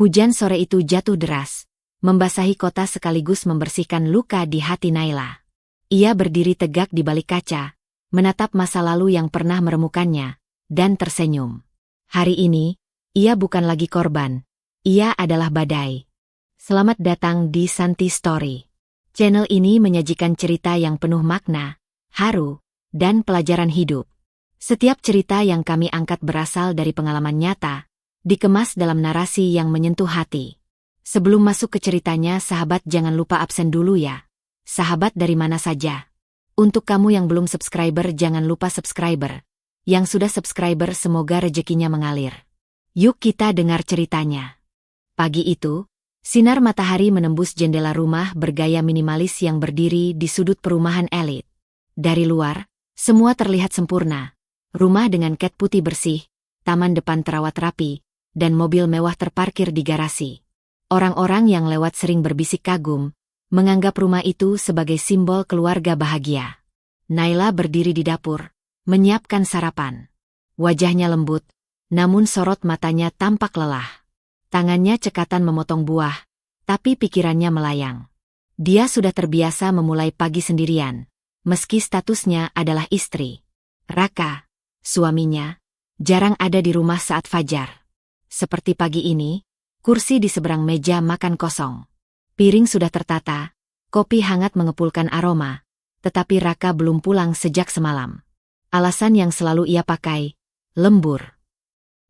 Hujan sore itu jatuh deras, membasahi kota sekaligus membersihkan luka di hati Naila. Ia berdiri tegak di balik kaca, menatap masa lalu yang pernah meremukannya, dan tersenyum. Hari ini, ia bukan lagi korban, ia adalah badai. Selamat datang di Santi Story. Channel ini menyajikan cerita yang penuh makna, haru, dan pelajaran hidup. Setiap cerita yang kami angkat berasal dari pengalaman nyata, dikemas dalam narasi yang menyentuh hati. Sebelum masuk ke ceritanya, sahabat jangan lupa absen dulu ya. Sahabat dari mana saja. Untuk kamu yang belum subscriber jangan lupa subscriber. Yang sudah subscriber semoga rezekinya mengalir. Yuk kita dengar ceritanya. Pagi itu, sinar matahari menembus jendela rumah bergaya minimalis yang berdiri di sudut perumahan elit. Dari luar, semua terlihat sempurna. Rumah dengan cat putih bersih, taman depan terawat rapi, dan mobil mewah terparkir di garasi. Orang-orang yang lewat sering berbisik kagum, menganggap rumah itu sebagai simbol keluarga bahagia. Naila berdiri di dapur, menyiapkan sarapan. Wajahnya lembut, namun sorot matanya tampak lelah. Tangannya cekatan memotong buah, tapi pikirannya melayang. Dia sudah terbiasa memulai pagi sendirian, meski statusnya adalah istri. Raka, suaminya, jarang ada di rumah saat fajar. Seperti pagi ini, kursi di seberang meja makan kosong. Piring sudah tertata, kopi hangat mengepulkan aroma, tetapi Raka belum pulang sejak semalam. Alasan yang selalu ia pakai, lembur.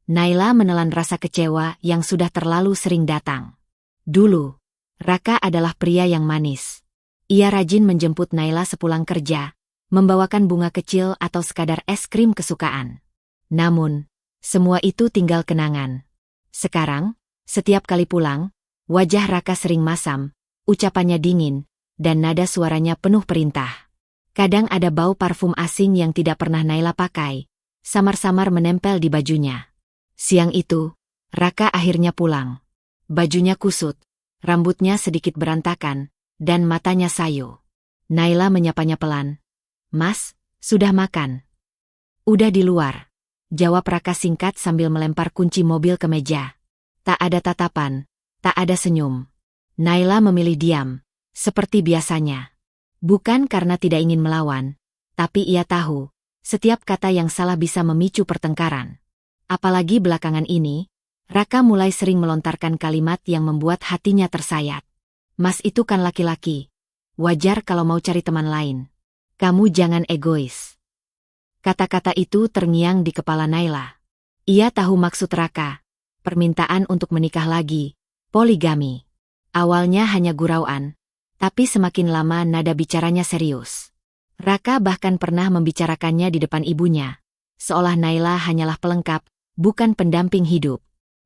Naila menelan rasa kecewa yang sudah terlalu sering datang. Dulu, Raka adalah pria yang manis. Ia rajin menjemput Naila sepulang kerja, membawakan bunga kecil atau sekadar es krim kesukaan. Namun, semua itu tinggal kenangan. Sekarang, setiap kali pulang, wajah Raka sering masam, ucapannya dingin, dan nada suaranya penuh perintah. Kadang ada bau parfum asing yang tidak pernah Naila pakai, samar-samar menempel di bajunya. Siang itu, Raka akhirnya pulang. Bajunya kusut, rambutnya sedikit berantakan, dan matanya sayu. Naila menyapanya pelan. "Mas, sudah makan?" "Udah di luar," jawab Raka singkat sambil melempar kunci mobil ke meja. Tak ada tatapan, tak ada senyum. Naila memilih diam, seperti biasanya. Bukan karena tidak ingin melawan, tapi ia tahu, setiap kata yang salah bisa memicu pertengkaran. Apalagi belakangan ini, Raka mulai sering melontarkan kalimat yang membuat hatinya tersayat. "Mas itu kan laki-laki. Wajar kalau mau cari teman lain. Kamu jangan egois." Kata-kata itu terngiang di kepala Naila. Ia tahu maksud Raka. Permintaan untuk menikah lagi, poligami. Awalnya hanya gurauan, tapi semakin lama nada bicaranya serius. Raka bahkan pernah membicarakannya di depan ibunya, seolah Naila hanyalah pelengkap, bukan pendamping hidup.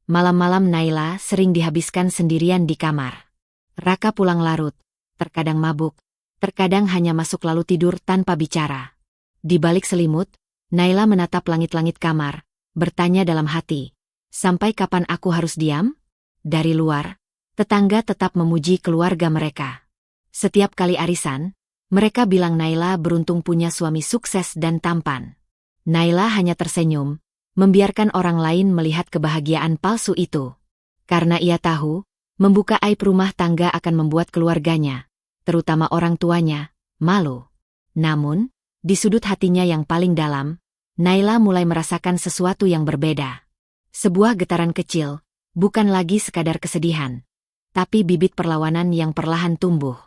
Malam-malam Naila sering dihabiskan sendirian di kamar. Raka pulang larut, terkadang mabuk, terkadang hanya masuk lalu tidur tanpa bicara. Di balik selimut, Naila menatap langit-langit kamar, bertanya dalam hati, "Sampai kapan aku harus diam?" Dari luar, tetangga tetap memuji keluarga mereka. Setiap kali arisan, mereka bilang Naila beruntung punya suami sukses dan tampan. Naila hanya tersenyum, membiarkan orang lain melihat kebahagiaan palsu itu. Karena ia tahu, membuka aib rumah tangga akan membuat keluarganya, terutama orang tuanya, malu. Namun, di sudut hatinya yang paling dalam, Naila mulai merasakan sesuatu yang berbeda. Sebuah getaran kecil, bukan lagi sekadar kesedihan, tapi bibit perlawanan yang perlahan tumbuh.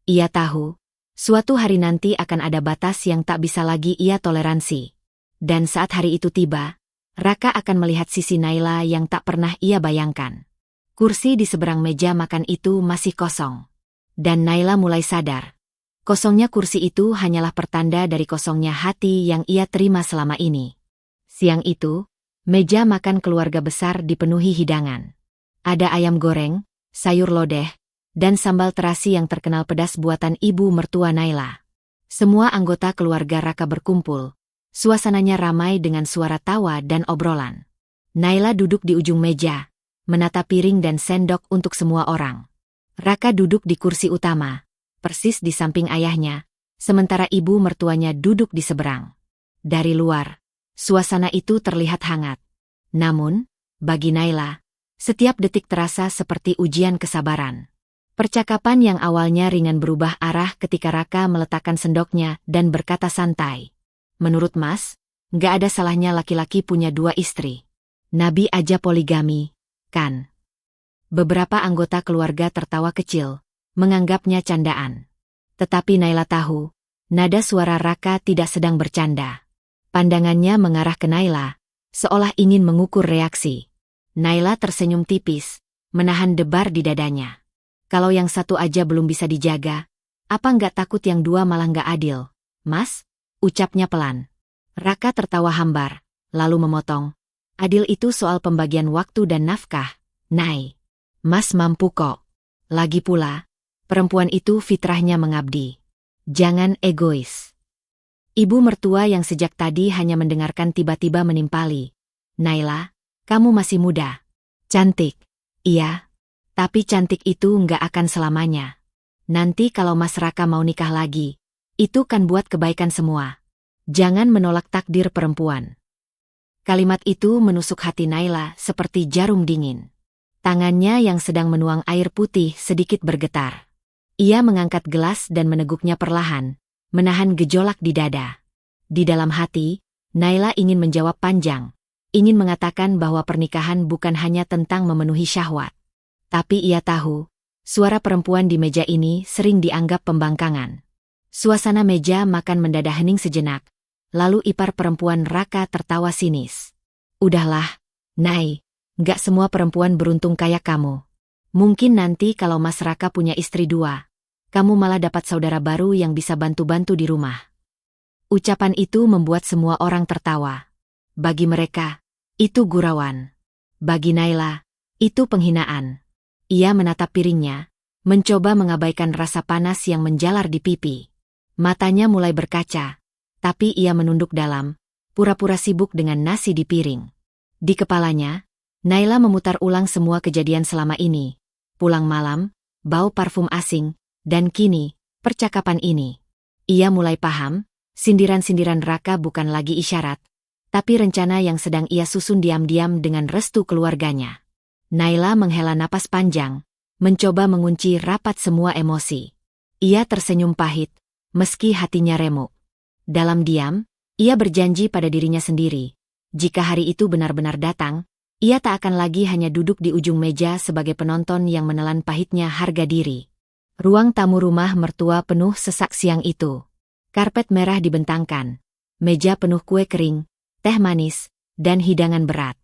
Ia tahu, suatu hari nanti akan ada batas yang tak bisa lagi ia toleransi. Dan saat hari itu tiba, Raka akan melihat sisi Naila yang tak pernah ia bayangkan. Kursi di seberang meja makan itu masih kosong. Dan Naila mulai sadar. Kosongnya kursi itu hanyalah pertanda dari kosongnya hati yang ia terima selama ini. Siang itu, meja makan keluarga besar dipenuhi hidangan. Ada ayam goreng, sayur lodeh, dan sambal terasi yang terkenal pedas buatan ibu mertua Naila. Semua anggota keluarga Raka berkumpul. Suasananya ramai dengan suara tawa dan obrolan. Naila duduk di ujung meja, menata piring dan sendok untuk semua orang. Raka duduk di kursi utama, persis di samping ayahnya, sementara ibu mertuanya duduk di seberang. Dari luar, suasana itu terlihat hangat. Namun, bagi Naila, Setiap detik terasa seperti ujian kesabaran. Percakapan yang awalnya ringan berubah arah ketika Raka meletakkan sendoknya dan berkata santai. Menurut Mas, nggak ada salahnya laki-laki punya 2 istri. Nabi aja poligami, kan? Beberapa anggota keluarga tertawa kecil, menganggapnya candaan. Tetapi Naila tahu, nada suara Raka tidak sedang bercanda. Pandangannya mengarah ke Naila, seolah ingin mengukur reaksi. Naila tersenyum tipis, menahan debar di dadanya. Kalau yang satu aja belum bisa dijaga, apa nggak takut yang 2 malah nggak adil? Mas, ucapnya pelan. Raka tertawa hambar, lalu memotong. Adil itu soal pembagian waktu dan nafkah, Nay. Mas mampu kok. Lagi pula, perempuan itu fitrahnya mengabdi. Jangan egois. Ibu mertua yang sejak tadi hanya mendengarkan tiba-tiba menimpali. Naila, kamu masih muda. Cantik. Iya. Tapi cantik itu nggak akan selamanya. Nanti kalau Mas Raka mau nikah lagi, itu kan buat kebaikan semua. Jangan menolak takdir perempuan. Kalimat itu menusuk hati Naila seperti jarum dingin. Tangannya yang sedang menuang air putih sedikit bergetar. Ia mengangkat gelas dan meneguknya perlahan, menahan gejolak di dada. Di dalam hati, Naila ingin menjawab panjang, ingin mengatakan bahwa pernikahan bukan hanya tentang memenuhi syahwat. Tapi ia tahu, suara perempuan di meja ini sering dianggap pembangkangan. Suasana meja makan mendadak hening sejenak, lalu ipar perempuan Raka tertawa sinis. Udahlah, Nay, nggak semua perempuan beruntung kayak kamu. Mungkin nanti kalau Mas Raka punya istri 2, kamu malah dapat saudara baru yang bisa bantu-bantu di rumah. Ucapan itu membuat semua orang tertawa. Bagi mereka, itu gurauan. Bagi Naila, itu penghinaan. Ia menatap piringnya, mencoba mengabaikan rasa panas yang menjalar di pipi. Matanya mulai berkaca, tapi ia menunduk dalam, pura-pura sibuk dengan nasi di piring. Di kepalanya, Naila memutar ulang semua kejadian selama ini. Pulang malam, bau parfum asing, dan kini, percakapan ini. Ia mulai paham, sindiran-sindiran Raka bukan lagi isyarat, tapi rencana yang sedang ia susun diam-diam dengan restu keluarganya. Naila menghela napas panjang, mencoba mengunci rapat semua emosi. Ia tersenyum pahit, meski hatinya remuk. Dalam diam, ia berjanji pada dirinya sendiri. Jika hari itu benar-benar datang, ia tak akan lagi hanya duduk di ujung meja sebagai penonton yang menelan pahitnya harga diri. Ruang tamu rumah mertua penuh sesak siang itu. Karpet merah dibentangkan, meja penuh kue kering, teh manis, dan hidangan berat.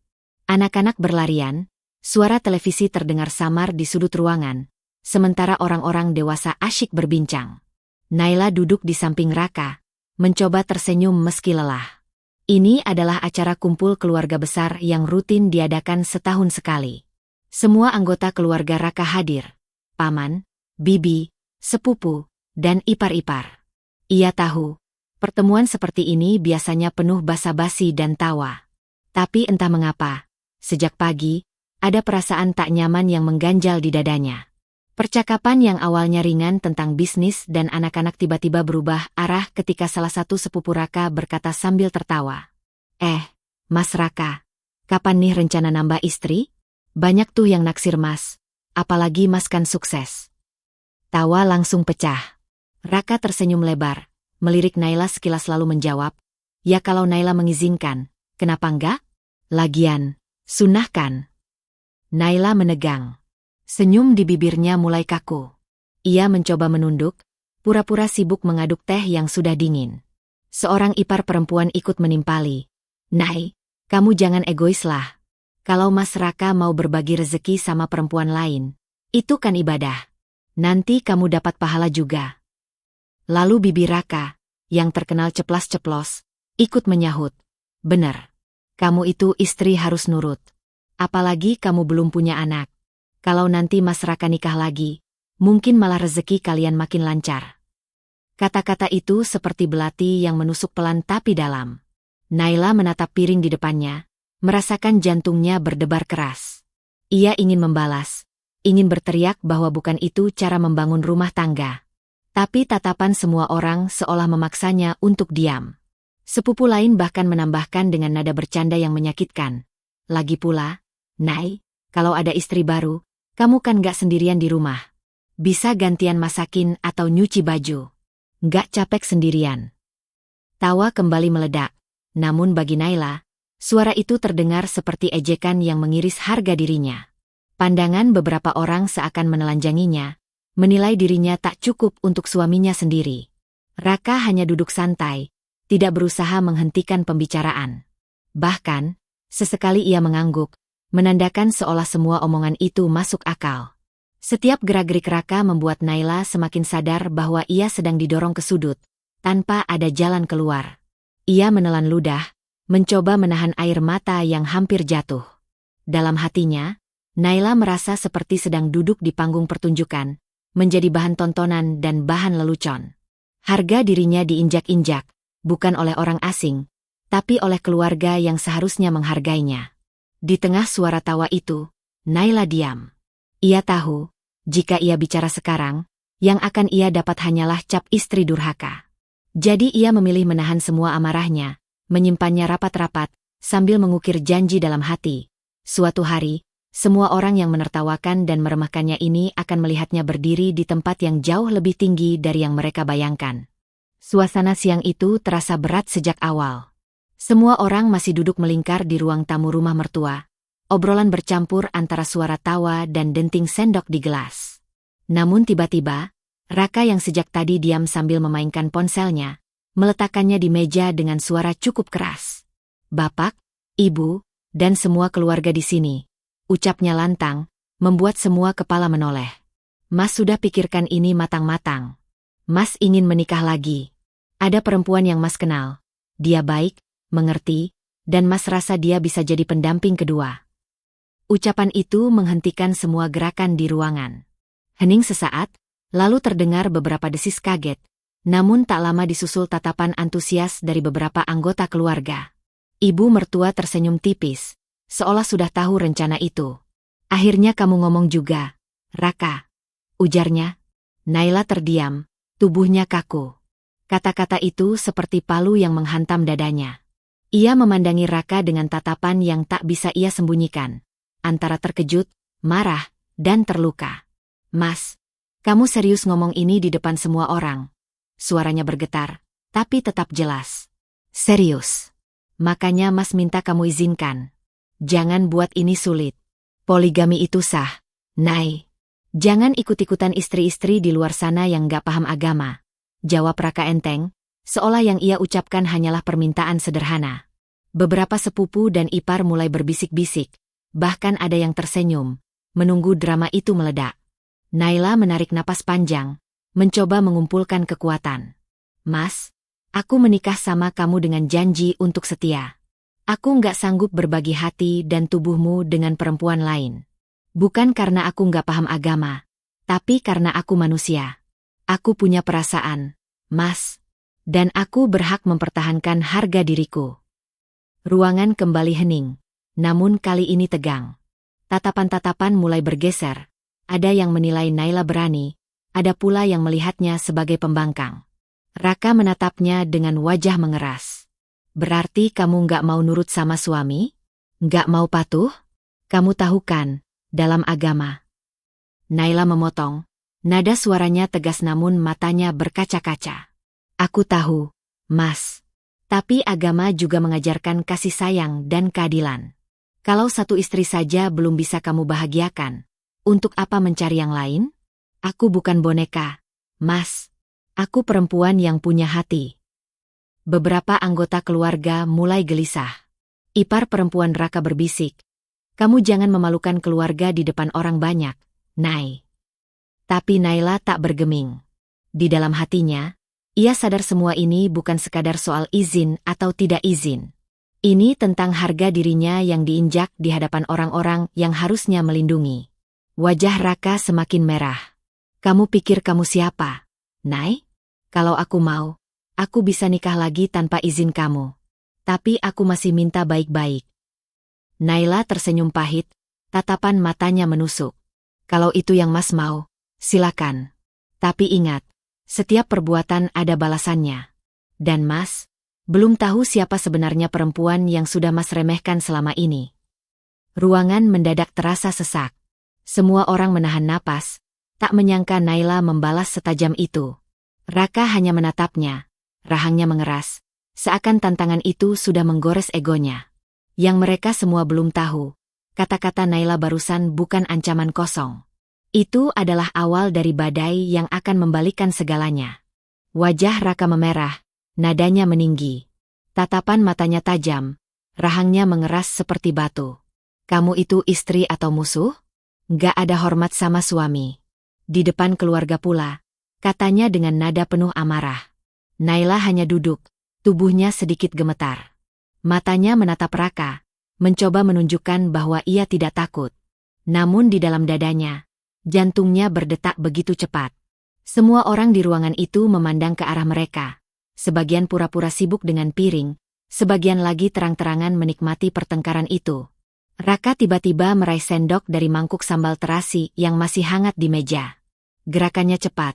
Anak-anak berlarian. Suara televisi terdengar samar di sudut ruangan, sementara orang-orang dewasa asyik berbincang. Naila duduk di samping Raka, mencoba tersenyum meski lelah. Ini adalah acara kumpul keluarga besar yang rutin diadakan setahun sekali. Semua anggota keluarga Raka hadir, paman, bibi, sepupu, dan ipar-ipar. Ia tahu, pertemuan seperti ini biasanya penuh basa-basi dan tawa. Tapi entah mengapa, sejak pagi, ada perasaan tak nyaman yang mengganjal di dadanya. Percakapan yang awalnya ringan tentang bisnis dan anak-anak tiba-tiba berubah arah ketika salah satu sepupu Raka berkata sambil tertawa. Mas Raka, kapan nih rencana nambah istri? Banyak tuh yang naksir Mas, apalagi Mas kan sukses. Tawa langsung pecah. Raka tersenyum lebar, melirik Naila sekilas lalu menjawab, ya kalau Naila mengizinkan, kenapa enggak? Lagian, sunnah kan? Naila menegang. Senyum di bibirnya mulai kaku. Ia mencoba menunduk, pura-pura sibuk mengaduk teh yang sudah dingin. Seorang ipar perempuan ikut menimpali. Nay, kamu jangan egois lah. Kalau Mas Raka mau berbagi rezeki sama perempuan lain, itu kan ibadah. Nanti kamu dapat pahala juga. Lalu bibi Raka, yang terkenal ceplas-ceplos, ikut menyahut. Bener. Kamu itu istri harus nurut. Apalagi kamu belum punya anak. Kalau nanti Mas Raka nikah lagi, mungkin malah rezeki kalian makin lancar. Kata-kata itu seperti belati yang menusuk pelan tapi dalam. Naila menatap piring di depannya, merasakan jantungnya berdebar keras. Ia ingin membalas, ingin berteriak bahwa bukan itu cara membangun rumah tangga. Tapi tatapan semua orang seolah memaksanya untuk diam. Sepupu lain bahkan menambahkan dengan nada bercanda yang menyakitkan. Lagi pula, Nay, kalau ada istri baru, kamu kan gak sendirian di rumah. Bisa gantian masakin atau nyuci baju. Gak capek sendirian. Tawa kembali meledak. Namun bagi Naila, suara itu terdengar seperti ejekan yang mengiris harga dirinya. Pandangan beberapa orang seakan menelanjanginya, menilai dirinya tak cukup untuk suaminya sendiri. Raka hanya duduk santai, tidak berusaha menghentikan pembicaraan. Bahkan, sesekali ia mengangguk, menandakan seolah semua omongan itu masuk akal. Setiap gerak-gerik Raka membuat Naila semakin sadar bahwa ia sedang didorong ke sudut, tanpa ada jalan keluar. Ia menelan ludah, mencoba menahan air mata yang hampir jatuh. Dalam hatinya, Naila merasa seperti sedang duduk di panggung pertunjukan, menjadi bahan tontonan dan bahan lelucon. Harga dirinya diinjak-injak, bukan oleh orang asing, tapi oleh keluarga yang seharusnya menghargainya. Di tengah suara tawa itu, Naila diam. Ia tahu, jika ia bicara sekarang, yang akan ia dapat hanyalah cap istri durhaka. Jadi ia memilih menahan semua amarahnya, menyimpannya rapat-rapat, sambil mengukir janji dalam hati. Suatu hari, semua orang yang menertawakan dan meremehkannya ini akan melihatnya berdiri di tempat yang jauh lebih tinggi dari yang mereka bayangkan. Suasana siang itu terasa berat sejak awal. Semua orang masih duduk melingkar di ruang tamu rumah mertua. Obrolan bercampur antara suara tawa dan denting sendok di gelas. Namun tiba-tiba, Raka yang sejak tadi diam sambil memainkan ponselnya, meletakkannya di meja dengan suara cukup keras. "Bapak, Ibu, dan semua keluarga di sini," ucapnya lantang, membuat semua kepala menoleh. "Mas sudah pikirkan ini matang-matang. Mas ingin menikah lagi. Ada perempuan yang Mas kenal. Dia baik, mengerti, dan Mas rasa dia bisa jadi pendamping kedua." Ucapan itu menghentikan semua gerakan di ruangan. Hening sesaat, lalu terdengar beberapa desis kaget, namun tak lama disusul tatapan antusias dari beberapa anggota keluarga. Ibu mertua tersenyum tipis, seolah sudah tahu rencana itu. "Akhirnya kamu ngomong juga, Raka," ujarnya. Naila terdiam, tubuhnya kaku. Kata-kata itu seperti palu yang menghantam dadanya. Ia memandangi Raka dengan tatapan yang tak bisa ia sembunyikan, antara terkejut, marah, dan terluka. "Mas, kamu serius ngomong ini di depan semua orang?" Suaranya bergetar, tapi tetap jelas. "Serius. Makanya Mas minta kamu izinkan. Jangan buat ini sulit. Poligami itu sah, Nay. Jangan ikut-ikutan istri-istri di luar sana yang gak paham agama," jawab Raka enteng, seolah yang ia ucapkan hanyalah permintaan sederhana. Beberapa sepupu dan ipar mulai berbisik-bisik, bahkan ada yang tersenyum, menunggu drama itu meledak. Naila menarik napas panjang, mencoba mengumpulkan kekuatan. "Mas, aku menikah sama kamu dengan janji untuk setia. Aku nggak sanggup berbagi hati dan tubuhmu dengan perempuan lain. Bukan karena aku nggak paham agama, tapi karena aku manusia. Aku punya perasaan, Mas, dan aku berhak mempertahankan harga diriku." Ruangan kembali hening, namun kali ini tegang. Tatapan-tatapan mulai bergeser. Ada yang menilai Naila berani, ada pula yang melihatnya sebagai pembangkang. Raka menatapnya dengan wajah mengeras. "Berarti kamu nggak mau nurut sama suami? Nggak mau patuh? Kamu tahu kan, dalam agama..." Naila memotong, nada suaranya tegas namun matanya berkaca-kaca. "Aku tahu, Mas. Tapi agama juga mengajarkan kasih sayang dan keadilan. Kalau satu istri saja belum bisa kamu bahagiakan, untuk apa mencari yang lain? Aku bukan boneka, Mas. Aku perempuan yang punya hati." Beberapa anggota keluarga mulai gelisah. Ipar perempuan Raka berbisik, "Kamu jangan memalukan keluarga di depan orang banyak, Nay." Tapi Naila tak bergeming. Di dalam hatinya, ia sadar semua ini bukan sekadar soal izin atau tidak izin. Ini tentang harga dirinya yang diinjak di hadapan orang-orang yang harusnya melindungi. Wajah Raka semakin merah. "Kamu pikir kamu siapa, Nay? Kalau aku mau, aku bisa nikah lagi tanpa izin kamu. Tapi aku masih minta baik-baik." Naila tersenyum pahit, tatapan matanya menusuk. "Kalau itu yang Mas mau, silakan. Tapi ingat, setiap perbuatan ada balasannya. Dan Mas, belum tahu siapa sebenarnya perempuan yang sudah Mas remehkan selama ini." Ruangan mendadak terasa sesak. Semua orang menahan napas, tak menyangka Naila membalas setajam itu. Raka hanya menatapnya, rahangnya mengeras, seakan tantangan itu sudah menggores egonya. Yang mereka semua belum tahu, kata-kata Naila barusan bukan ancaman kosong. Itu adalah awal dari badai yang akan membalikkan segalanya. Wajah Raka memerah, nadanya meninggi. Tatapan matanya tajam, rahangnya mengeras seperti batu. Kamu itu istri atau musuh? Gak ada hormat sama suami. Di depan keluarga pula, katanya dengan nada penuh amarah. Naila hanya duduk, tubuhnya sedikit gemetar. Matanya menatap Raka, mencoba menunjukkan bahwa ia tidak takut. Namun di dalam dadanya, jantungnya berdetak begitu cepat. Semua orang di ruangan itu memandang ke arah mereka. Sebagian pura-pura sibuk dengan piring, sebagian lagi terang-terangan menikmati pertengkaran itu. Raka tiba-tiba meraih sendok dari mangkuk sambal terasi yang masih hangat di meja. Gerakannya cepat,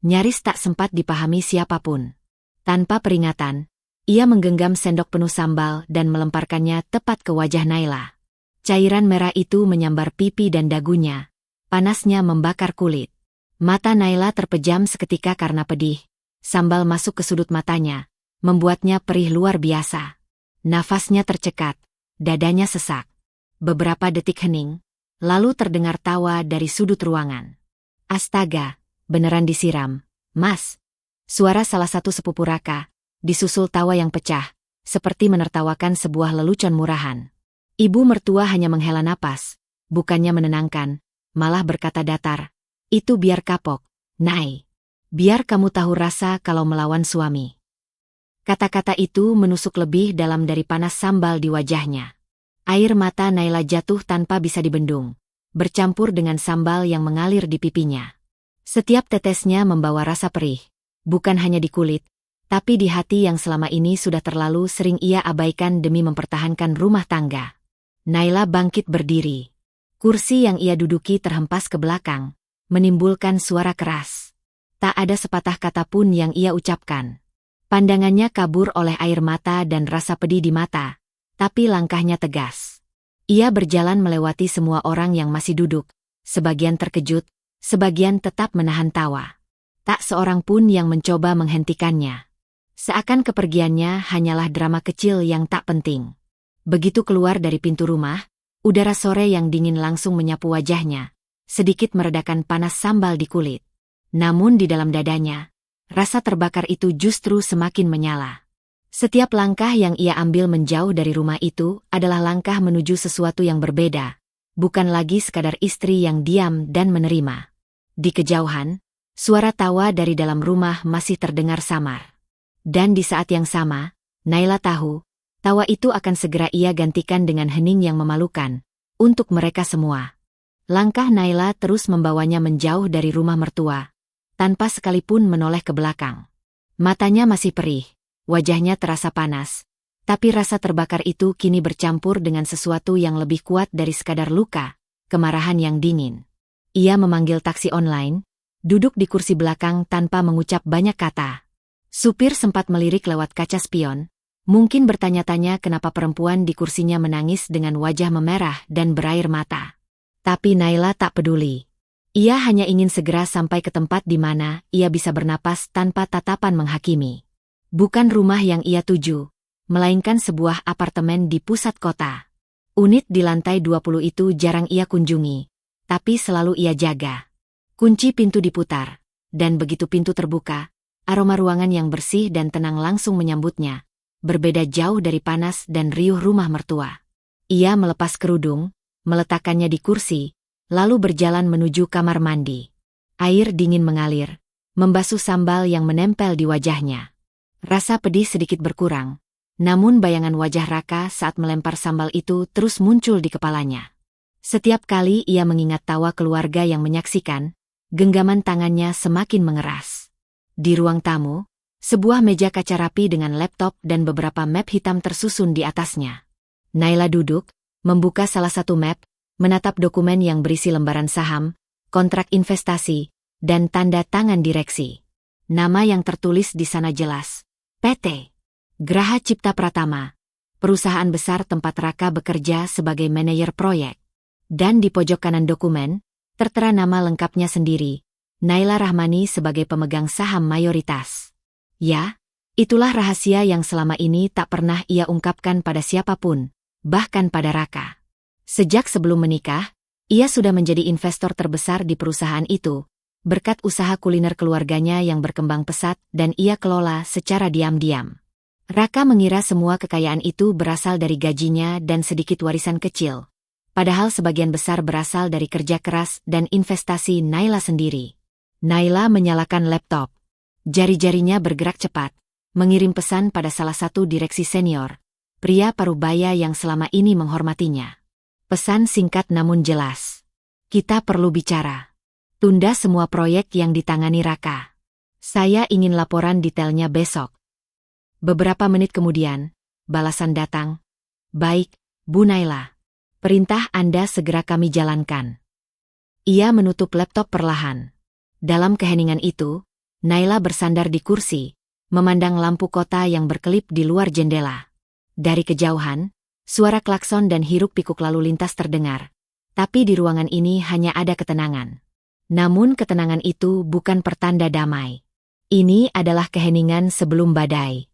nyaris tak sempat dipahami siapapun. Tanpa peringatan, ia menggenggam sendok penuh sambal dan melemparkannya tepat ke wajah Naila. Cairan merah itu menyambar pipi dan dagunya. Panasnya membakar kulit. Mata Naila terpejam seketika karena pedih. Sambal masuk ke sudut matanya, membuatnya perih luar biasa. Nafasnya tercekat, dadanya sesak. Beberapa detik hening, lalu terdengar tawa dari sudut ruangan. Astaga, beneran disiram, Mas. Suara salah satu sepupu Raka, disusul tawa yang pecah, seperti menertawakan sebuah lelucon murahan. Ibu mertua hanya menghela napas, bukannya menenangkan, malah berkata datar, "Itu biar kapok, Nay. Biar kamu tahu rasa kalau melawan suami." Kata-kata itu menusuk lebih dalam dari panas sambal di wajahnya. Air mata Naila jatuh tanpa bisa dibendung, bercampur dengan sambal yang mengalir di pipinya. Setiap tetesnya membawa rasa perih, bukan hanya di kulit, tapi di hati yang selama ini sudah terlalu sering ia abaikan demi mempertahankan rumah tangga. Naila bangkit berdiri. Kursi yang ia duduki terhempas ke belakang, menimbulkan suara keras. Tak ada sepatah kata pun yang ia ucapkan. Pandangannya kabur oleh air mata dan rasa pedih di mata, tapi langkahnya tegas. Ia berjalan melewati semua orang yang masih duduk, sebagian terkejut, sebagian tetap menahan tawa. Tak seorang pun yang mencoba menghentikannya. Seakan kepergiannya hanyalah drama kecil yang tak penting. Begitu keluar dari pintu rumah, udara sore yang dingin langsung menyapu wajahnya, sedikit meredakan panas sambal di kulit. Namun di dalam dadanya, rasa terbakar itu justru semakin menyala. Setiap langkah yang ia ambil menjauh dari rumah itu adalah langkah menuju sesuatu yang berbeda, bukan lagi sekadar istri yang diam dan menerima. Di kejauhan, suara tawa dari dalam rumah masih terdengar samar. Dan di saat yang sama, Naila tahu, tawa itu akan segera ia gantikan dengan hening yang memalukan, untuk mereka semua. Langkah Naila terus membawanya menjauh dari rumah mertua, tanpa sekalipun menoleh ke belakang. Matanya masih perih, wajahnya terasa panas, tapi rasa terbakar itu kini bercampur dengan sesuatu yang lebih kuat dari sekadar luka, kemarahan yang dingin. Ia memanggil taksi online, duduk di kursi belakang tanpa mengucap banyak kata. Supir sempat melirik lewat kaca spion, mungkin bertanya-tanya kenapa perempuan di kursinya menangis dengan wajah memerah dan berair mata. Tapi Naila tak peduli. Ia hanya ingin segera sampai ke tempat di mana ia bisa bernapas tanpa tatapan menghakimi. Bukan rumah yang ia tuju, melainkan sebuah apartemen di pusat kota. Unit di lantai 20 itu jarang ia kunjungi, tapi selalu ia jaga. Kunci pintu diputar, dan begitu pintu terbuka, aroma ruangan yang bersih dan tenang langsung menyambutnya, berbeda jauh dari panas dan riuh rumah mertua. Ia melepas kerudung, meletakkannya di kursi, lalu berjalan menuju kamar mandi. Air dingin mengalir, membasuh sambal yang menempel di wajahnya. Rasa pedih sedikit berkurang, namun bayangan wajah Raka saat melempar sambal itu terus muncul di kepalanya. Setiap kali ia mengingat tawa keluarga yang menyaksikan, genggaman tangannya semakin mengeras. Di ruang tamu, sebuah meja kaca rapi dengan laptop dan beberapa map hitam tersusun di atasnya. Naila duduk, membuka salah satu map, menatap dokumen yang berisi lembaran saham, kontrak investasi, dan tanda tangan direksi. Nama yang tertulis di sana jelas, PT Graha Cipta Pratama, perusahaan besar tempat Raka bekerja sebagai manajer proyek. Dan di pojok kanan dokumen, tertera nama lengkapnya sendiri, Naila Rahmani sebagai pemegang saham mayoritas. Ya, itulah rahasia yang selama ini tak pernah ia ungkapkan pada siapapun, bahkan pada Raka. Sejak sebelum menikah, ia sudah menjadi investor terbesar di perusahaan itu, berkat usaha kuliner keluarganya yang berkembang pesat dan ia kelola secara diam-diam. Raka mengira semua kekayaan itu berasal dari gajinya dan sedikit warisan kecil. Padahal sebagian besar berasal dari kerja keras dan investasi Naila sendiri. Naila menyalakan laptop. Jari-jarinya bergerak cepat, mengirim pesan pada salah satu direksi senior, pria parubaya yang selama ini menghormatinya. Pesan singkat namun jelas. Kita perlu bicara. Tunda semua proyek yang ditangani Raka. Saya ingin laporan detailnya besok. Beberapa menit kemudian, balasan datang. Baik, Bu Naila. Perintah Anda segera kami jalankan. Ia menutup laptop perlahan. Dalam keheningan itu, Naila bersandar di kursi, memandang lampu kota yang berkelip di luar jendela. Dari kejauhan, suara klakson dan hiruk-pikuk lalu lintas terdengar. Tapi di ruangan ini hanya ada ketenangan. Namun ketenangan itu bukan pertanda damai. Ini adalah keheningan sebelum badai.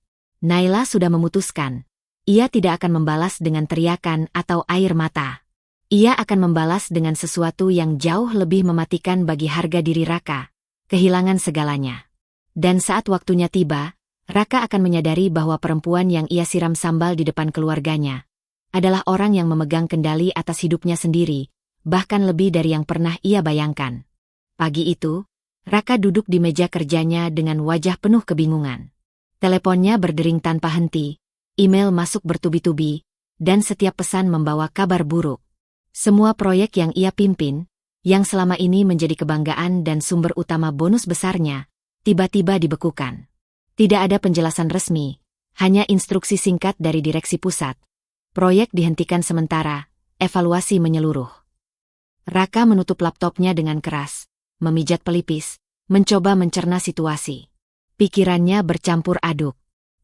Naila sudah memutuskan. Ia tidak akan membalas dengan teriakan atau air mata. Ia akan membalas dengan sesuatu yang jauh lebih mematikan bagi harga diri Raka. Kehilangan segalanya. Dan saat waktunya tiba, Raka akan menyadari bahwa perempuan yang ia siram sambal di depan keluarganya adalah orang yang memegang kendali atas hidupnya sendiri, bahkan lebih dari yang pernah ia bayangkan. Pagi itu, Raka duduk di meja kerjanya dengan wajah penuh kebingungan. Teleponnya berdering tanpa henti, email masuk bertubi-tubi, dan setiap pesan membawa kabar buruk. Semua proyek yang ia pimpin, yang selama ini menjadi kebanggaan dan sumber utama bonus besarnya, tiba-tiba dibekukan. Tidak ada penjelasan resmi, hanya instruksi singkat dari direksi pusat. Proyek dihentikan sementara, evaluasi menyeluruh. Raka menutup laptopnya dengan keras, memijat pelipis, mencoba mencerna situasi. Pikirannya bercampur aduk.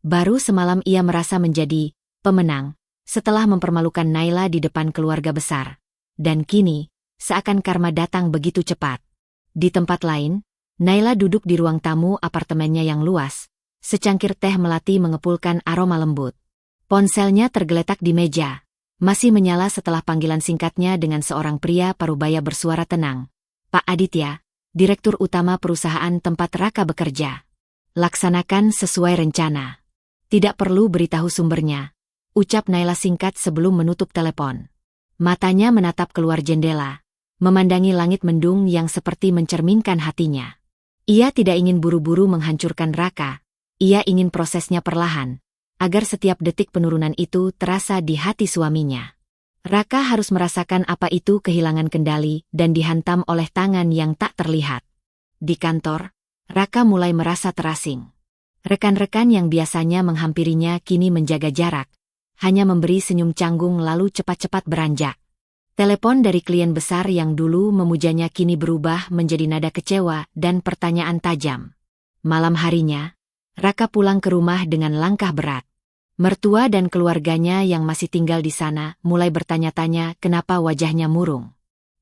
Baru semalam ia merasa menjadi pemenang, setelah mempermalukan Naila di depan keluarga besar. Dan kini, seakan karma datang begitu cepat. Di tempat lain, Naila duduk di ruang tamu apartemennya yang luas, secangkir teh melati mengepulkan aroma lembut. Ponselnya tergeletak di meja, masih menyala setelah panggilan singkatnya dengan seorang pria parubaya bersuara tenang. Pak Aditya, Direktur Utama perusahaan tempat Raka bekerja. Laksanakan sesuai rencana. Tidak perlu beritahu sumbernya, ucap Naila singkat sebelum menutup telepon. Matanya menatap keluar jendela, memandangi langit mendung yang seperti mencerminkan hatinya. Ia tidak ingin buru-buru menghancurkan Raka, ia ingin prosesnya perlahan, agar setiap detik penurunan itu terasa di hati suaminya. Raka harus merasakan apa itu kehilangan kendali dan dihantam oleh tangan yang tak terlihat. Di kantor, Raka mulai merasa terasing. Rekan-rekan yang biasanya menghampirinya kini menjaga jarak, hanya memberi senyum canggung lalu cepat-cepat beranjak. Telepon dari klien besar yang dulu memujanya kini berubah menjadi nada kecewa dan pertanyaan tajam. Malam harinya, Raka pulang ke rumah dengan langkah berat. Mertua dan keluarganya yang masih tinggal di sana mulai bertanya-tanya kenapa wajahnya murung.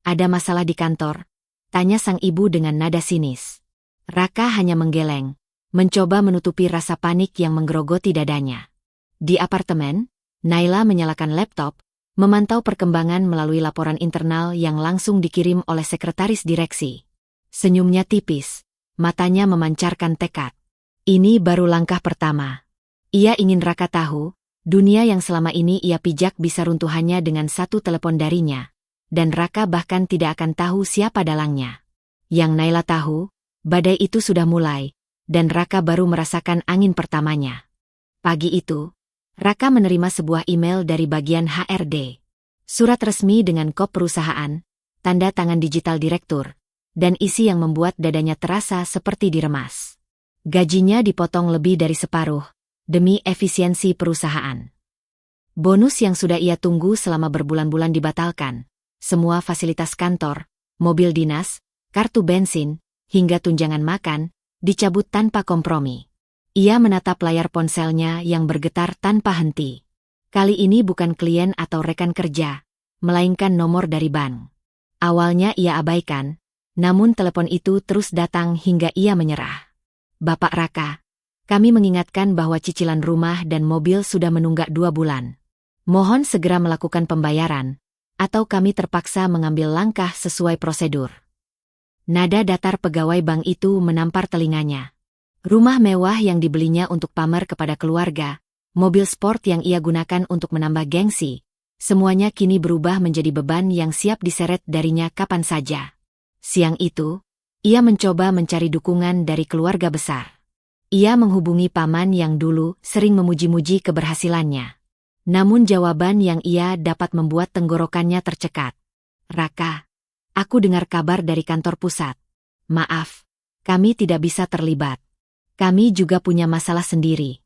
Ada masalah di kantor? Tanya sang ibu dengan nada sinis. Raka hanya menggeleng, mencoba menutupi rasa panik yang menggerogoti dadanya. Di apartemen, Naila menyalakan laptop, memantau perkembangan melalui laporan internal yang langsung dikirim oleh sekretaris direksi. Senyumnya tipis, matanya memancarkan tekad. Ini baru langkah pertama. Ia ingin Raka tahu, dunia yang selama ini ia pijak bisa runtuh hanya dengan satu telepon darinya. Dan Raka bahkan tidak akan tahu siapa dalangnya. Yang Naila tahu, badai itu sudah mulai, dan Raka baru merasakan angin pertamanya. Pagi itu, Raka menerima sebuah email dari bagian HRD. Surat resmi dengan kop perusahaan, tanda tangan digital direktur, dan isi yang membuat dadanya terasa seperti diremas. Gajinya dipotong lebih dari separuh, demi efisiensi perusahaan. Bonus yang sudah ia tunggu selama berbulan-bulan dibatalkan. Semua fasilitas kantor, mobil dinas, kartu bensin, hingga tunjangan makan, dicabut tanpa kompromi. Ia menatap layar ponselnya yang bergetar tanpa henti. Kali ini bukan klien atau rekan kerja, melainkan nomor dari bank. Awalnya ia abaikan, namun telepon itu terus datang hingga ia menyerah. Bapak Raka, kami mengingatkan bahwa cicilan rumah dan mobil sudah menunggak 2 bulan. Mohon segera melakukan pembayaran, atau kami terpaksa mengambil langkah sesuai prosedur. Nada datar pegawai bank itu menampar telinganya. Rumah mewah yang dibelinya untuk pamer kepada keluarga, mobil sport yang ia gunakan untuk menambah gengsi, semuanya kini berubah menjadi beban yang siap diseret darinya kapan saja. Siang itu, ia mencoba mencari dukungan dari keluarga besar. Ia menghubungi paman yang dulu sering memuji-muji keberhasilannya. Namun jawaban yang ia dapat membuat tenggorokannya tercekat. Raka, aku dengar kabar dari kantor pusat. Maaf, kami tidak bisa terlibat. Kami juga punya masalah sendiri.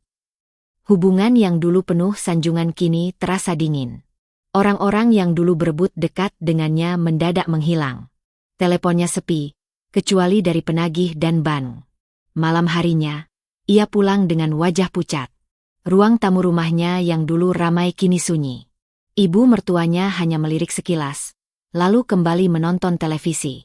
Hubungan yang dulu penuh sanjungan kini terasa dingin. Orang-orang yang dulu berebut dekat dengannya mendadak menghilang. Teleponnya sepi, kecuali dari penagih dan bank. Malam harinya, ia pulang dengan wajah pucat. Ruang tamu rumahnya yang dulu ramai kini sunyi. Ibu mertuanya hanya melirik sekilas, lalu kembali menonton televisi.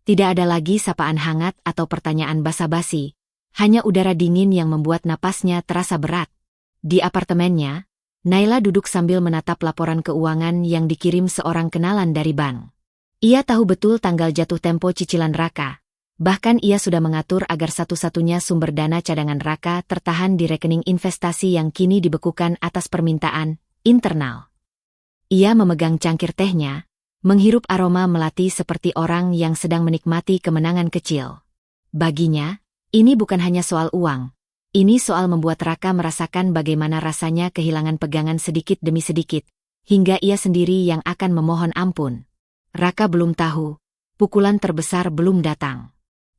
Tidak ada lagi sapaan hangat atau pertanyaan basa-basi, hanya udara dingin yang membuat napasnya terasa berat. Di apartemennya, Naila duduk sambil menatap laporan keuangan yang dikirim seorang kenalan dari bank. Ia tahu betul tanggal jatuh tempo cicilan Raka. Bahkan ia sudah mengatur agar satu-satunya sumber dana cadangan Raka tertahan di rekening investasi yang kini dibekukan atas permintaan internal. Ia memegang cangkir tehnya, menghirup aroma melati seperti orang yang sedang menikmati kemenangan kecil. Baginya, ini bukan hanya soal uang. Ini soal membuat Raka merasakan bagaimana rasanya kehilangan pegangan sedikit demi sedikit, hingga ia sendiri yang akan memohon ampun. Raka belum tahu, pukulan terbesar belum datang.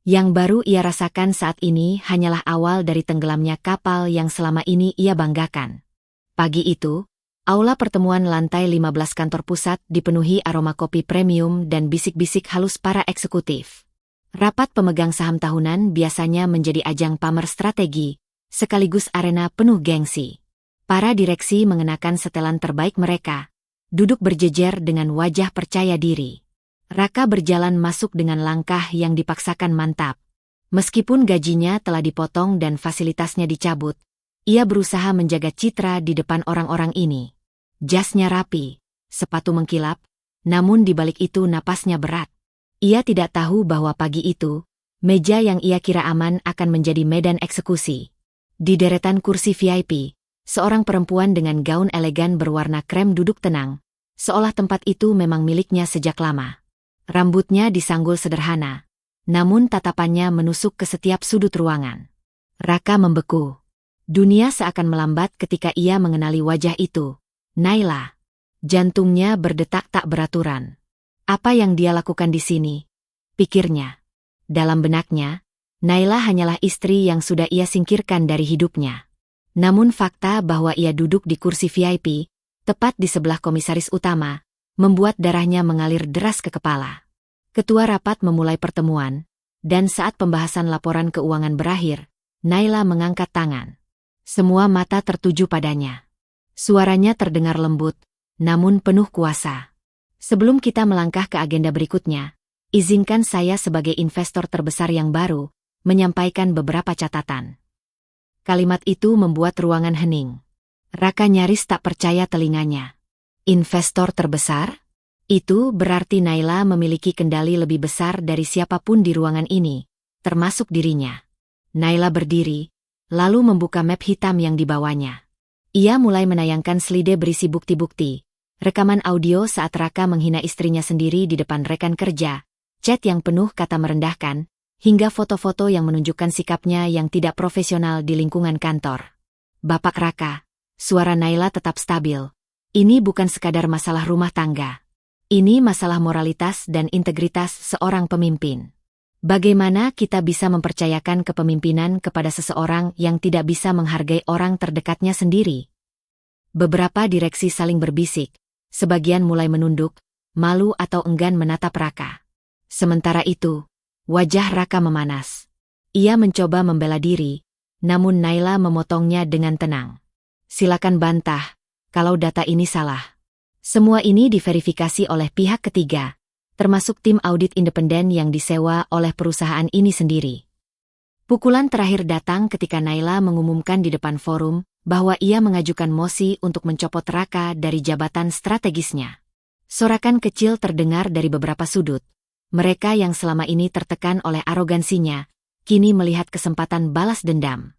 Yang baru ia rasakan saat ini hanyalah awal dari tenggelamnya kapal yang selama ini ia banggakan. Pagi itu, aula pertemuan lantai 15 kantor pusat dipenuhi aroma kopi premium dan bisik-bisik halus para eksekutif. Rapat pemegang saham tahunan biasanya menjadi ajang pamer strategi, sekaligus arena penuh gengsi. Para direksi mengenakan setelan terbaik mereka, duduk berjejer dengan wajah percaya diri. Raka berjalan masuk dengan langkah yang dipaksakan mantap. Meskipun gajinya telah dipotong dan fasilitasnya dicabut, ia berusaha menjaga citra di depan orang-orang ini. Jasnya rapi, sepatu mengkilap, namun di balik itu napasnya berat. Ia tidak tahu bahwa pagi itu, meja yang ia kira aman akan menjadi medan eksekusi. Di deretan kursi VIP, seorang perempuan dengan gaun elegan berwarna krem duduk tenang, seolah tempat itu memang miliknya sejak lama. Rambutnya disanggul sederhana, namun tatapannya menusuk ke setiap sudut ruangan. Raka membeku. Dunia seakan melambat ketika ia mengenali wajah itu. Naila. Jantungnya berdetak tak beraturan. Apa yang dia lakukan di sini? Pikirnya. Dalam benaknya, Naila hanyalah istri yang sudah ia singkirkan dari hidupnya. Namun fakta bahwa ia duduk di kursi VIP, tepat di sebelah komisaris utama, membuat darahnya mengalir deras ke kepala. Ketua rapat memulai pertemuan, dan saat pembahasan laporan keuangan berakhir, Naila mengangkat tangan. Semua mata tertuju padanya. Suaranya terdengar lembut, namun penuh kuasa. Sebelum kita melangkah ke agenda berikutnya, izinkan saya sebagai investor terbesar yang baru, menyampaikan beberapa catatan. Kalimat itu membuat ruangan hening. Raka nyaris tak percaya telinganya. Investor terbesar? Itu berarti Naila memiliki kendali lebih besar dari siapapun di ruangan ini, termasuk dirinya. Naila berdiri, lalu membuka map hitam yang dibawanya. Ia mulai menayangkan slide berisi bukti-bukti, rekaman audio saat Raka menghina istrinya sendiri di depan rekan kerja, chat yang penuh kata merendahkan, hingga foto-foto yang menunjukkan sikapnya yang tidak profesional di lingkungan kantor. Bapak Raka, suara Naila tetap stabil. Ini bukan sekadar masalah rumah tangga. Ini masalah moralitas dan integritas seorang pemimpin. Bagaimana kita bisa mempercayakan kepemimpinan kepada seseorang yang tidak bisa menghargai orang terdekatnya sendiri? Beberapa direksi saling berbisik, sebagian mulai menunduk, malu atau enggan menatap Raka. Sementara itu, wajah Raka memanas. Ia mencoba membela diri, namun Naila memotongnya dengan tenang. Silakan bantah, kalau data ini salah. Semua ini diverifikasi oleh pihak ketiga, termasuk tim audit independen yang disewa oleh perusahaan ini sendiri. Pukulan terakhir datang ketika Naila mengumumkan di depan forum bahwa ia mengajukan mosi untuk mencopot Raka dari jabatan strategisnya. Sorakan kecil terdengar dari beberapa sudut. Mereka yang selama ini tertekan oleh arogansinya, kini melihat kesempatan balas dendam.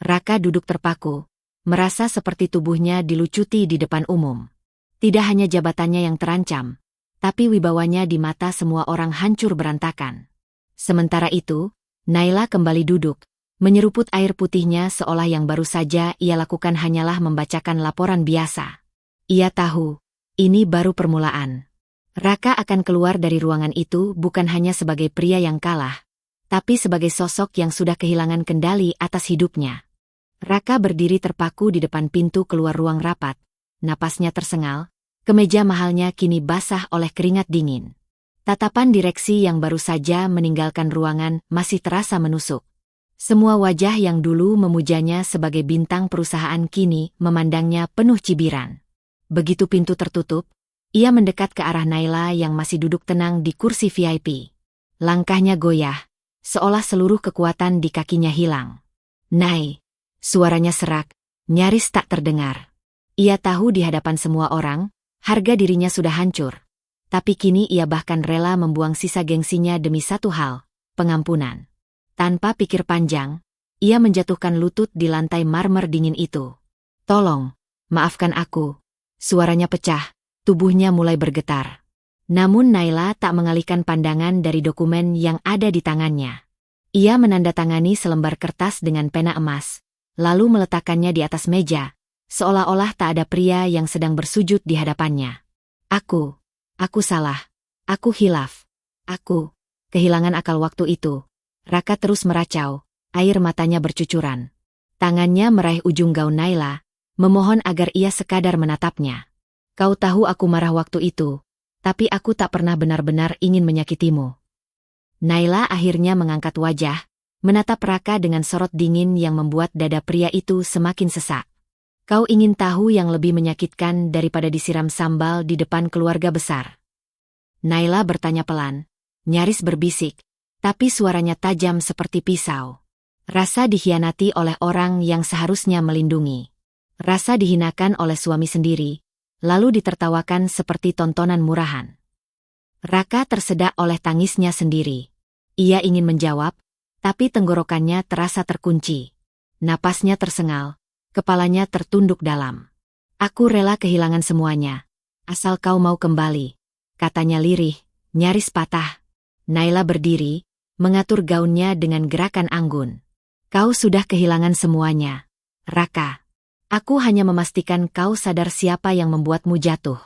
Raka duduk terpaku, merasa seperti tubuhnya dilucuti di depan umum. Tidak hanya jabatannya yang terancam, tapi wibawanya di mata semua orang hancur berantakan. Sementara itu, Naila kembali duduk, menyeruput air putihnya seolah yang baru saja ia lakukan hanyalah membacakan laporan biasa. Ia tahu, ini baru permulaan. Raka akan keluar dari ruangan itu bukan hanya sebagai pria yang kalah, tapi sebagai sosok yang sudah kehilangan kendali atas hidupnya. Raka berdiri terpaku di depan pintu keluar ruang rapat, napasnya tersengal, kemeja mahalnya kini basah oleh keringat dingin. Tatapan direksi yang baru saja meninggalkan ruangan masih terasa menusuk. Semua wajah yang dulu memujanya sebagai bintang perusahaan kini memandangnya penuh cibiran. Begitu pintu tertutup, ia mendekat ke arah Naila yang masih duduk tenang di kursi VIP. Langkahnya goyah, seolah seluruh kekuatan di kakinya hilang. "Nai!" Suaranya serak, nyaris tak terdengar. Ia tahu di hadapan semua orang, harga dirinya sudah hancur. Tapi kini ia bahkan rela membuang sisa gengsinya demi satu hal, pengampunan. Tanpa pikir panjang, ia menjatuhkan lutut di lantai marmer dingin itu. "Tolong, maafkan aku." Suaranya pecah, tubuhnya mulai bergetar. Namun Naila tak mengalihkan pandangan dari dokumen yang ada di tangannya. Ia menandatangani selembar kertas dengan pena emas, lalu meletakkannya di atas meja, seolah-olah tak ada pria yang sedang bersujud di hadapannya. Aku salah. Aku hilaf. Aku kehilangan akal waktu itu." Raka terus meracau, air matanya bercucuran. Tangannya meraih ujung gaun Naila, memohon agar ia sekadar menatapnya. "Kau tahu aku marah waktu itu, tapi aku tak pernah benar-benar ingin menyakitimu." Naila akhirnya mengangkat wajah, menatap Raka dengan sorot dingin yang membuat dada pria itu semakin sesak. "Kau ingin tahu yang lebih menyakitkan daripada disiram sambal di depan keluarga besar?" Naila bertanya pelan, nyaris berbisik, tapi suaranya tajam seperti pisau. Rasa dikhianati oleh orang yang seharusnya melindungi. Rasa dihinakan oleh suami sendiri, lalu ditertawakan seperti tontonan murahan. Raka tersedak oleh tangisnya sendiri. Ia ingin menjawab, tapi tenggorokannya terasa terkunci. Napasnya tersengal, kepalanya tertunduk dalam. "Aku rela kehilangan semuanya, asal kau mau kembali," katanya lirih, nyaris patah. Naila berdiri, mengatur gaunnya dengan gerakan anggun. "Kau sudah kehilangan semuanya, Raka. Aku hanya memastikan kau sadar siapa yang membuatmu jatuh."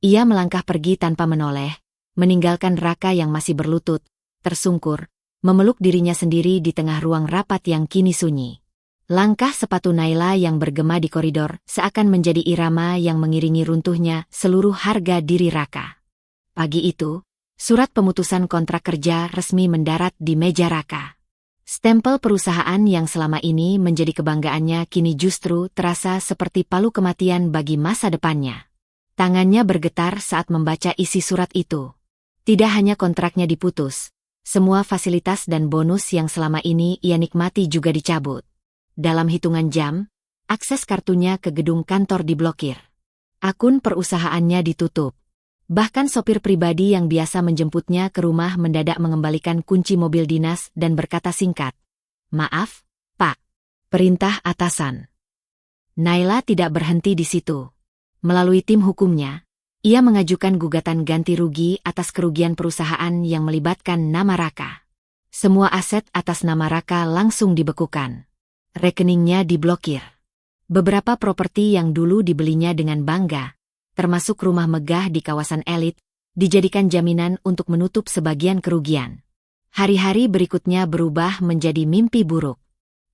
Ia melangkah pergi tanpa menoleh, meninggalkan Raka yang masih berlutut, tersungkur, memeluk dirinya sendiri di tengah ruang rapat yang kini sunyi. Langkah sepatu Naila yang bergema di koridor seakan menjadi irama yang mengiringi runtuhnya seluruh harga diri Raka. Pagi itu, surat pemutusan kontrak kerja resmi mendarat di meja Raka. Stempel perusahaan yang selama ini menjadi kebanggaannya kini justru terasa seperti palu kematian bagi masa depannya. Tangannya bergetar saat membaca isi surat itu. Tidak hanya kontraknya diputus, semua fasilitas dan bonus yang selama ini ia nikmati juga dicabut. Dalam hitungan jam, akses kartunya ke gedung kantor diblokir. Akun perusahaannya ditutup. Bahkan sopir pribadi yang biasa menjemputnya ke rumah mendadak mengembalikan kunci mobil dinas dan berkata singkat, "Maaf, Pak. Perintah atasan." Naila tidak berhenti di situ. Melalui tim hukumnya, ia mengajukan gugatan ganti rugi atas kerugian perusahaan yang melibatkan nama Raka. Semua aset atas nama Raka langsung dibekukan. Rekeningnya diblokir. Beberapa properti yang dulu dibelinya dengan bangga, termasuk rumah megah di kawasan elit, dijadikan jaminan untuk menutup sebagian kerugian. Hari-hari berikutnya berubah menjadi mimpi buruk.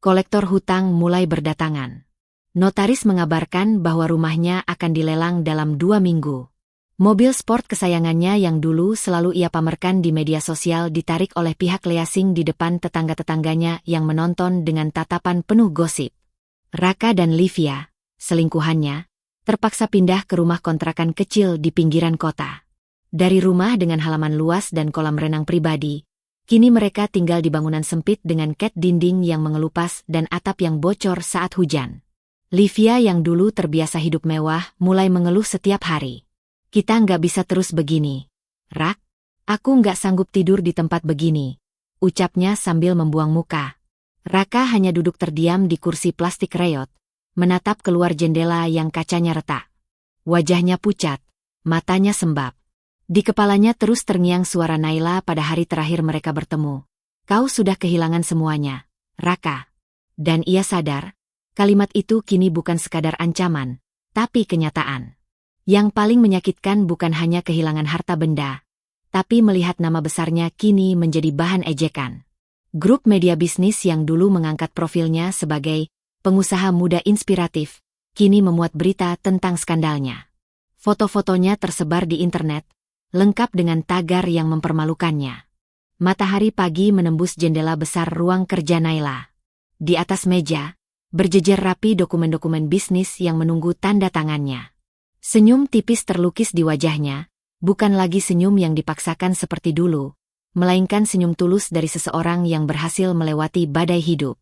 Kolektor hutang mulai berdatangan. Notaris mengabarkan bahwa rumahnya akan dilelang dalam 2 minggu. Mobil sport kesayangannya yang dulu selalu ia pamerkan di media sosial ditarik oleh pihak leasing di depan tetangga-tetangganya yang menonton dengan tatapan penuh gosip. Raka dan Livia, selingkuhannya, terpaksa pindah ke rumah kontrakan kecil di pinggiran kota. Dari rumah dengan halaman luas dan kolam renang pribadi, kini mereka tinggal di bangunan sempit dengan cat dinding yang mengelupas dan atap yang bocor saat hujan. Livia yang dulu terbiasa hidup mewah mulai mengeluh setiap hari. Kita nggak bisa terus begini. Rak, aku nggak sanggup tidur di tempat begini, ucapnya sambil membuang muka. Raka hanya duduk terdiam di kursi plastik reot, menatap keluar jendela yang kacanya retak. Wajahnya pucat, matanya sembab. Di kepalanya terus terngiang suara Naila pada hari terakhir mereka bertemu. Kau sudah kehilangan semuanya, Raka. Dan ia sadar, kalimat itu kini bukan sekadar ancaman, tapi kenyataan. Yang paling menyakitkan bukan hanya kehilangan harta benda, tapi melihat nama besarnya kini menjadi bahan ejekan. Grup media bisnis yang dulu mengangkat profilnya sebagai pengusaha muda inspiratif, kini memuat berita tentang skandalnya. Foto-fotonya tersebar di internet, lengkap dengan tagar yang mempermalukannya. Matahari pagi menembus jendela besar ruang kerja Naila. Di atas meja, berjejer rapi dokumen-dokumen bisnis yang menunggu tanda tangannya. Senyum tipis terlukis di wajahnya, bukan lagi senyum yang dipaksakan seperti dulu, melainkan senyum tulus dari seseorang yang berhasil melewati badai hidup.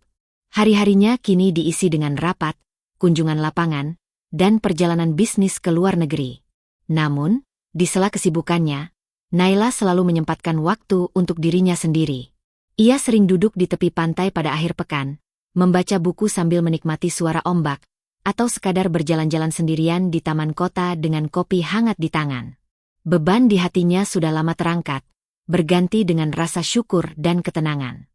Hari-harinya kini diisi dengan rapat, kunjungan lapangan, dan perjalanan bisnis ke luar negeri. Namun, di sela kesibukannya, Naila selalu menyempatkan waktu untuk dirinya sendiri. Ia sering duduk di tepi pantai pada akhir pekan, membaca buku sambil menikmati suara ombak, atau sekadar berjalan-jalan sendirian di taman kota dengan kopi hangat di tangan. Beban di hatinya sudah lama terangkat, berganti dengan rasa syukur dan ketenangan.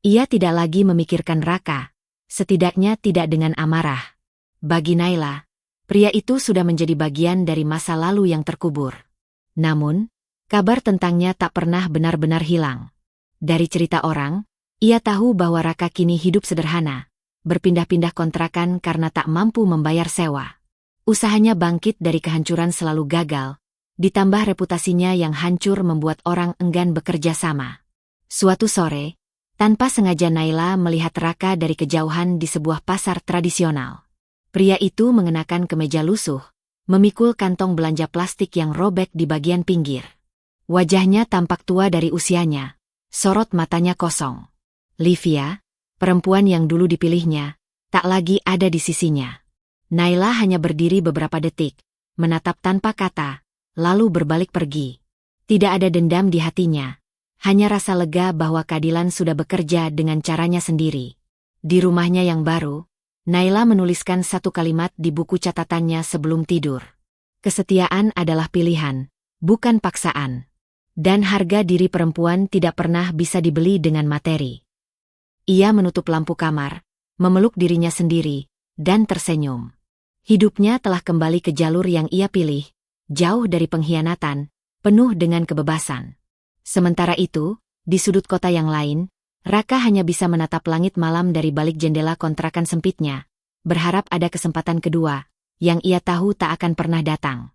Ia tidak lagi memikirkan Raka, setidaknya tidak dengan amarah. Bagi Naila, pria itu sudah menjadi bagian dari masa lalu yang terkubur. Namun, kabar tentangnya tak pernah benar-benar hilang. Dari cerita orang, ia tahu bahwa Raka kini hidup sederhana, berpindah-pindah kontrakan karena tak mampu membayar sewa. Usahanya bangkit dari kehancuran selalu gagal, ditambah reputasinya yang hancur membuat orang enggan bekerja sama. Suatu sore, tanpa sengaja Naila melihat Raka dari kejauhan di sebuah pasar tradisional. Pria itu mengenakan kemeja lusuh, memikul kantong belanja plastik yang robek di bagian pinggir. Wajahnya tampak tua dari usianya, sorot matanya kosong. Livia, perempuan yang dulu dipilihnya, tak lagi ada di sisinya. Naila hanya berdiri beberapa detik, menatap tanpa kata, lalu berbalik pergi. Tidak ada dendam di hatinya, hanya rasa lega bahwa keadilan sudah bekerja dengan caranya sendiri. Di rumahnya yang baru, Naila menuliskan satu kalimat di buku catatannya sebelum tidur. Kesetiaan adalah pilihan, bukan paksaan. Dan harga diri perempuan tidak pernah bisa dibeli dengan materi. Ia menutup lampu kamar, memeluk dirinya sendiri, dan tersenyum. Hidupnya telah kembali ke jalur yang ia pilih, jauh dari pengkhianatan, penuh dengan kebebasan. Sementara itu, di sudut kota yang lain, Raka hanya bisa menatap langit malam dari balik jendela kontrakan sempitnya, berharap ada kesempatan kedua, yang ia tahu tak akan pernah datang.